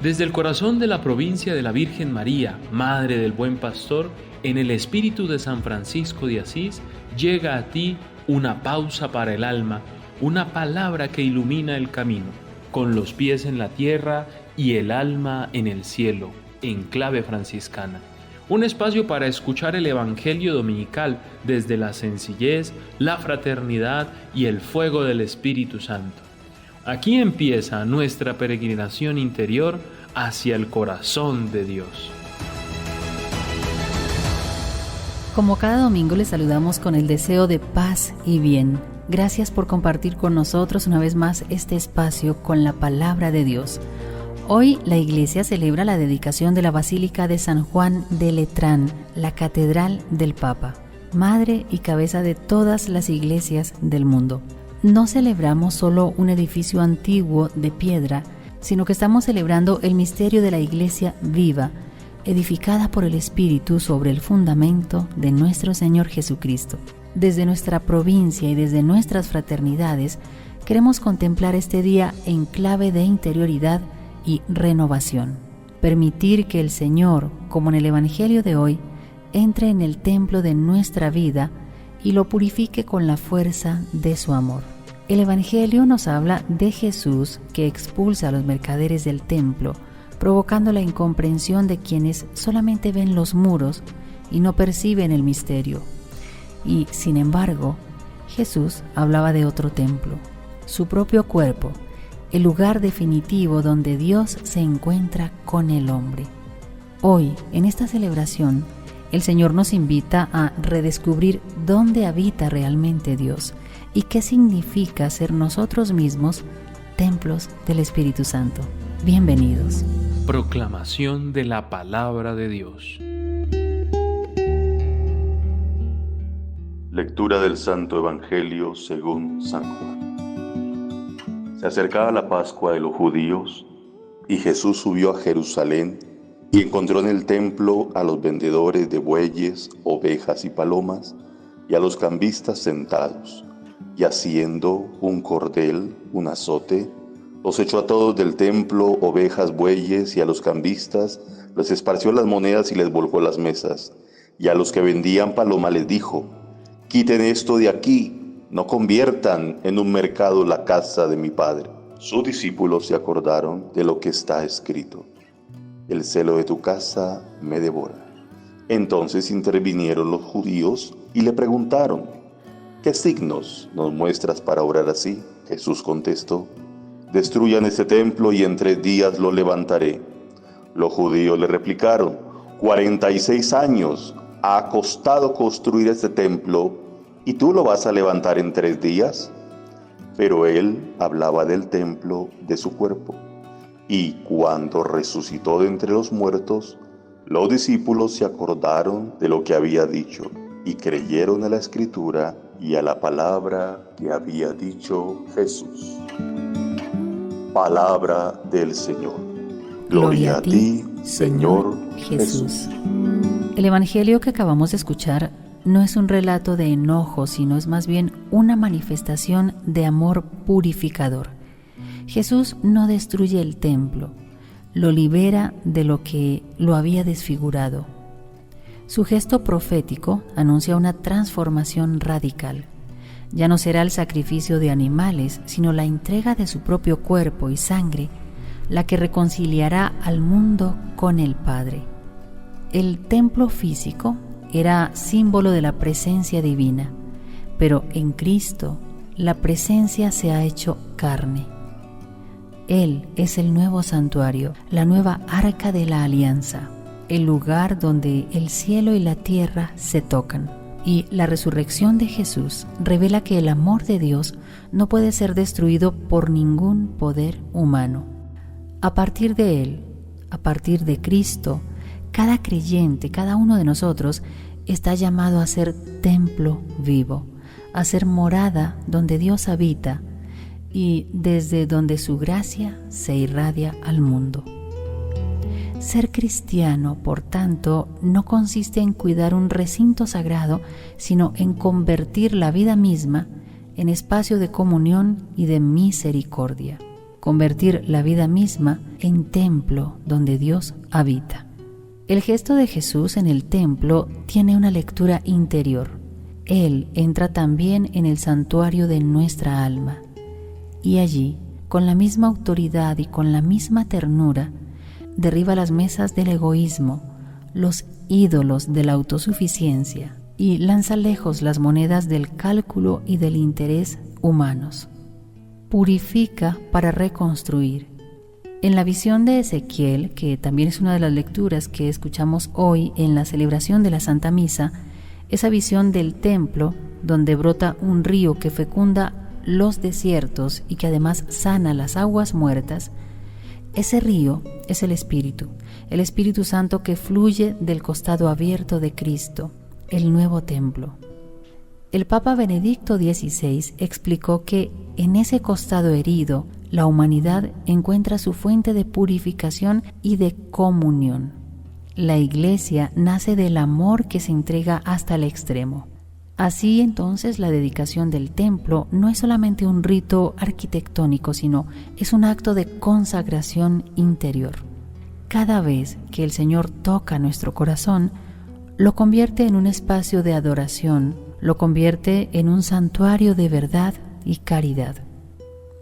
Desde el corazón de la provincia de la Virgen María, Madre del Buen Pastor, en el espíritu de San Francisco de Asís, llega a ti una pausa para el alma, una palabra que ilumina el camino, con los pies en la tierra y el alma en el cielo, en clave franciscana. Un espacio para escuchar el Evangelio dominical desde la sencillez, la fraternidad y el fuego del Espíritu Santo. Aquí empieza nuestra peregrinación interior hacia el corazón de Dios. Como cada domingo les saludamos con el deseo de paz y bien. Gracias por compartir con nosotros una vez más este espacio con la palabra de Dios. Hoy la Iglesia celebra la dedicación de la Basílica de San Juan de Letrán, la Catedral del Papa, madre y cabeza de todas las iglesias del mundo. No celebramos solo un edificio antiguo de piedra, sino que estamos celebrando el misterio de la Iglesia viva, edificada por el Espíritu sobre el fundamento de nuestro Señor Jesucristo. Desde nuestra provincia y desde nuestras fraternidades, queremos contemplar este día en clave de interioridad y renovación. Permitir que el Señor, como en el Evangelio de hoy, entre en el templo de nuestra vida y lo purifique con la fuerza de su amor. El Evangelio nos habla de Jesús que expulsa a los mercaderes del templo, provocando la incomprensión de quienes solamente ven los muros y no perciben el misterio. Y, sin embargo, Jesús hablaba de otro templo, su propio cuerpo, el lugar definitivo donde Dios se encuentra con el hombre. Hoy, en esta celebración, el Señor nos invita a redescubrir dónde habita realmente Dios y qué significa ser nosotros mismos templos del Espíritu Santo. Bienvenidos. Proclamación de la Palabra de Dios. Lectura del Santo Evangelio según San Juan. Se acercaba la Pascua de los judíos y Jesús subió a Jerusalén y encontró en el templo a los vendedores de bueyes, ovejas y palomas y a los cambistas sentados, y haciendo un cordel, un azote, los echó a todos del templo, ovejas, bueyes, y a los cambistas les esparció las monedas y les volcó las mesas, y a los que vendían palomas les dijo: quiten esto de aquí, no conviertan en un mercado la casa de mi Padre. Sus discípulos se acordaron de lo que está escrito: el celo de tu casa me devora. Entonces intervinieron los judíos y le preguntaron: ¿qué signos nos muestras para obrar así? Jesús contestó: destruyan este templo y en 3 días lo levantaré. Los judíos le replicaron: 46 años ha costado construir este templo y tú lo vas a levantar en 3 días. Pero él hablaba del templo de su cuerpo. Y cuando resucitó de entre los muertos, los discípulos se acordaron de lo que había dicho y creyeron a la Escritura y a la palabra que había dicho Jesús. Palabra del Señor. Gloria a ti, Señor Jesús. El Evangelio que acabamos de escuchar no es un relato de enojo, sino es más bien una manifestación de amor purificador. Jesús no destruye el templo, lo libera de lo que lo había desfigurado. Su gesto profético anuncia una transformación radical. Ya no será el sacrificio de animales, sino la entrega de su propio cuerpo y sangre, la que reconciliará al mundo con el Padre. El templo físico era símbolo de la presencia divina, pero en Cristo la presencia se ha hecho carne. Él es el nuevo santuario, la nueva arca de la alianza, el lugar donde el cielo y la tierra se tocan. Y la resurrección de Jesús revela que el amor de Dios no puede ser destruido por ningún poder humano. A partir de Él, a partir de Cristo, cada creyente, cada uno de nosotros está llamado a ser templo vivo, a ser morada donde Dios habita y desde donde su gracia se irradia al mundo. Ser cristiano, por tanto, no consiste en cuidar un recinto sagrado, sino en convertir la vida misma en espacio de comunión y de misericordia. convertir la vida misma en templo donde Dios habita. El gesto de Jesús en el templo tiene una lectura interior. Él entra también en el santuario de nuestra alma, y allí, con la misma autoridad y con la misma ternura, derriba las mesas del egoísmo, los ídolos de la autosuficiencia, y lanza lejos las monedas del cálculo y del interés humanos. Purifica para reconstruir. En la visión de Ezequiel, que también es una de las lecturas que escuchamos hoy en la celebración de la Santa Misa, esa visión del templo donde brota un río que fecunda los desiertos y que además sana las aguas muertas, ese río es el Espíritu Santo que fluye del costado abierto de Cristo, el nuevo templo. El Papa Benedicto XVI explicó que en ese costado herido la humanidad encuentra su fuente de purificación y de comunión. La Iglesia nace del amor que se entrega hasta el extremo. Así entonces la dedicación del templo no es solamente un rito arquitectónico, sino es un acto de consagración interior. Cada vez que el Señor toca nuestro corazón, lo convierte en un espacio de adoración, lo convierte en un santuario de verdad y caridad.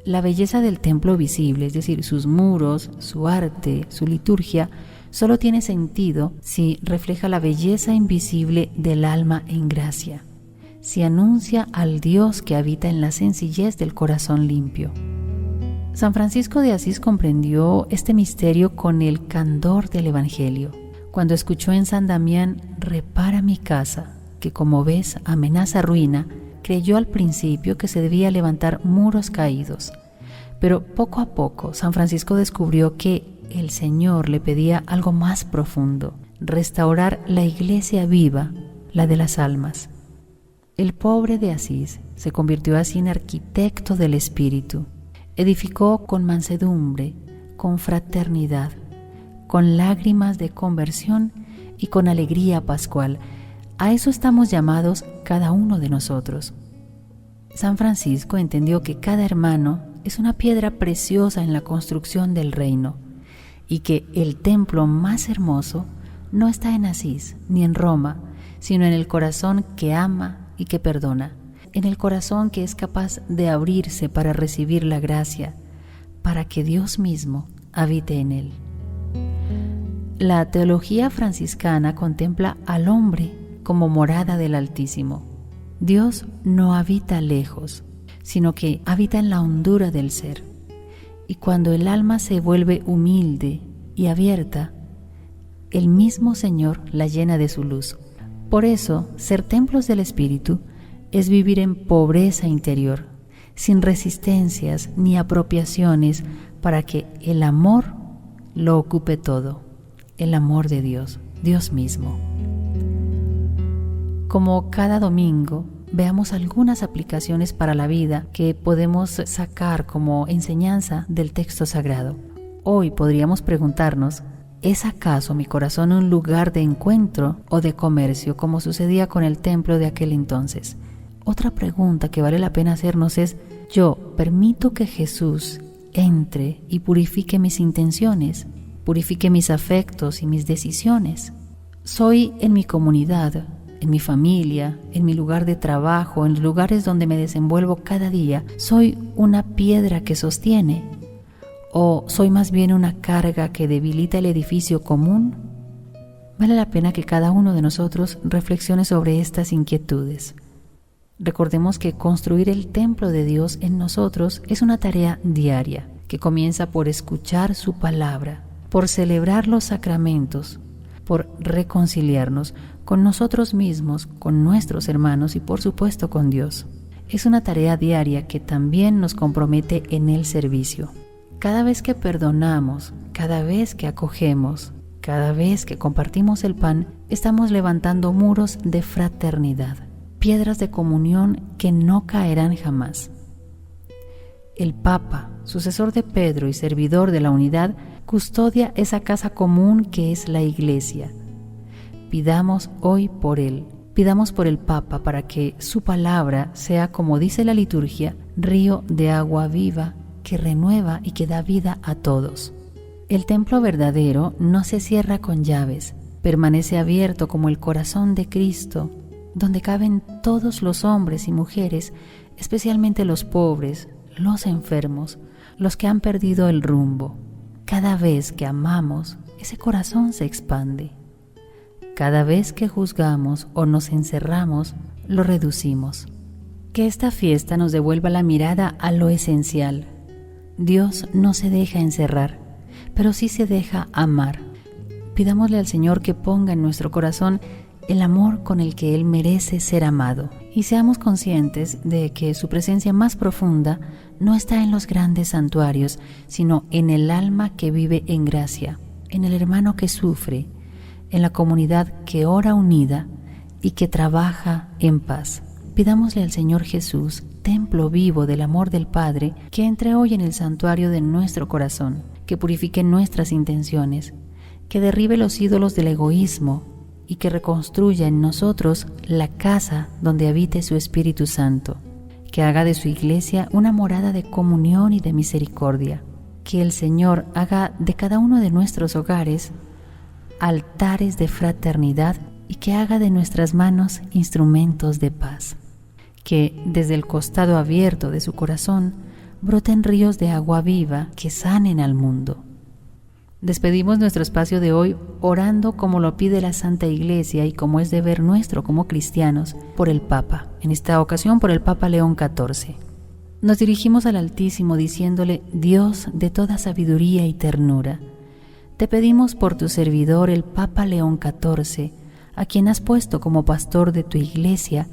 La belleza del templo visible, es decir, sus muros, su arte, su liturgia, solo tiene sentido si refleja la belleza invisible del alma en gracia, si anuncia al Dios que habita en la sencillez del corazón limpio. San Francisco de Asís comprendió este misterio con el candor del Evangelio, cuando escuchó en San Damián: repara mi casa, que como ves amenaza ruina. Creyó al principio que se debía levantar muros caídos, pero poco a poco San Francisco descubrió que el Señor le pedía algo más profundo: restaurar la iglesia viva, la de las almas. El pobre de Asís se convirtió así en arquitecto del Espíritu. Edificó con mansedumbre, con fraternidad, con lágrimas de conversión y con alegría pascual. A eso estamos llamados cada uno de nosotros. San Francisco entendió que cada hermano es una piedra preciosa en la construcción del reino y que el templo más hermoso no está en Asís ni en Roma, sino en el corazón que ama y que perdona, en el corazón que es capaz de abrirse para recibir la gracia, para que Dios mismo habite en él. La teología franciscana contempla al hombre como morada del Altísimo. Dios no habita lejos, sino que habita en la hondura del ser. Y cuando el alma se vuelve humilde y abierta, el mismo Señor la llena de su luz. Por eso, ser templos del Espíritu es vivir en pobreza interior, sin resistencias ni apropiaciones, para que el amor lo ocupe todo, el amor de Dios, Dios mismo. Como cada domingo, veamos algunas aplicaciones para la vida que podemos sacar como enseñanza del texto sagrado. Hoy podríamos preguntarnos: ¿es acaso mi corazón un lugar de encuentro o de comercio, como sucedía con el templo de aquel entonces? Otra pregunta que vale la pena hacernos es: ¿yo permito que Jesús entre y purifique mis intenciones, purifique mis afectos y mis decisiones? ¿Soy en mi comunidad, en mi familia, en mi lugar de trabajo, en los lugares donde me desenvuelvo cada día, soy una piedra que sostiene? ¿O soy más bien una carga que debilita el edificio común? Vale la pena que cada uno de nosotros reflexione sobre estas inquietudes. Recordemos que construir el templo de Dios en nosotros es una tarea diaria, que comienza por escuchar su palabra, por celebrar los sacramentos, por reconciliarnos con nosotros mismos, con nuestros hermanos y por supuesto con Dios. Es una tarea diaria que también nos compromete en el servicio. Cada vez que perdonamos, cada vez que acogemos, cada vez que compartimos el pan, estamos levantando muros de fraternidad, piedras de comunión que no caerán jamás. El Papa, sucesor de Pedro y servidor de la unidad, custodia esa casa común que es la Iglesia. Pidamos hoy por él, pidamos por el Papa para que su palabra sea, como dice la liturgia, río de agua viva que renueva y que da vida a todos. El templo verdadero no se cierra con llaves, permanece abierto como el corazón de Cristo, donde caben todos los hombres y mujeres, especialmente los pobres, los enfermos, los que han perdido el rumbo. Cada vez que amamos, ese corazón se expande. Cada vez que juzgamos o nos encerramos, lo reducimos. Que esta fiesta nos devuelva la mirada a lo esencial. Dios no se deja encerrar, pero sí se deja amar. Pidámosle al Señor que ponga en nuestro corazón el amor con el que Él merece ser amado, y seamos conscientes de que su presencia más profunda no está en los grandes santuarios, sino en el alma que vive en gracia, en el hermano que sufre, en la comunidad que ora unida y que trabaja en paz. Pidámosle al Señor Jesús, templo vivo del amor del Padre, que entre hoy en el santuario de nuestro corazón, que purifique nuestras intenciones, que derribe los ídolos del egoísmo y que reconstruya en nosotros la casa donde habite su Espíritu Santo, que haga de su iglesia una morada de comunión y de misericordia, que el Señor haga de cada uno de nuestros hogares altares de fraternidad y que haga de nuestras manos instrumentos de paz, que desde el costado abierto de su corazón broten ríos de agua viva que sanen al mundo. Despedimos nuestro espacio de hoy orando como lo pide la Santa Iglesia y como es deber nuestro como cristianos por el Papa, en esta ocasión por el Papa León XIV. Nos dirigimos al Altísimo diciéndole: Dios de toda sabiduría y ternura, te pedimos por tu servidor el Papa León XIV, a quien has puesto como pastor de tu Iglesia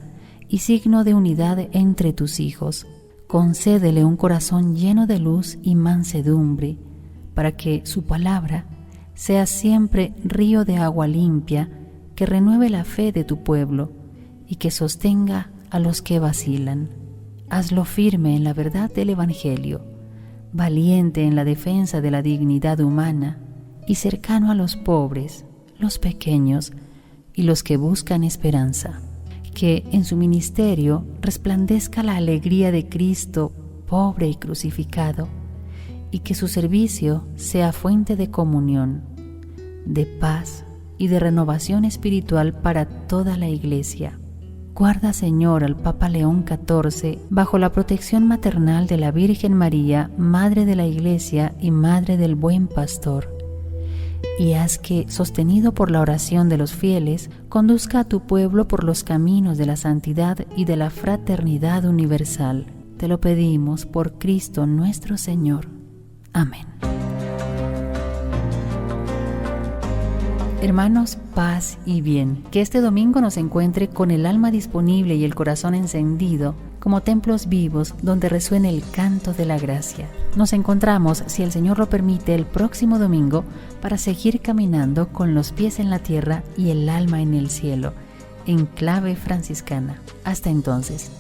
y signo de unidad entre tus hijos. Concédele un corazón lleno de luz y mansedumbre, para que su palabra sea siempre río de agua limpia que renueve la fe de tu pueblo y que sostenga a los que vacilan. Hazlo firme en la verdad del Evangelio, valiente en la defensa de la dignidad humana y cercano a los pobres, los pequeños y los que buscan esperanza. Que en su ministerio resplandezca la alegría de Cristo, pobre y crucificado, y que su servicio sea fuente de comunión, de paz y de renovación espiritual para toda la Iglesia. Guarda, Señor, al Papa León XIV bajo la protección maternal de la Virgen María, Madre de la Iglesia y Madre del Buen Pastor, y haz que, sostenido por la oración de los fieles, conduzca a tu pueblo por los caminos de la santidad y de la fraternidad universal. Te lo pedimos por Cristo nuestro Señor. Amén. Hermanos, paz y bien. Que este domingo nos encuentre con el alma disponible y el corazón encendido como templos vivos donde resuene el canto de la gracia. Nos encontramos, si el Señor lo permite, el próximo domingo para seguir caminando con los pies en la tierra y el alma en el cielo, en clave franciscana. Hasta entonces.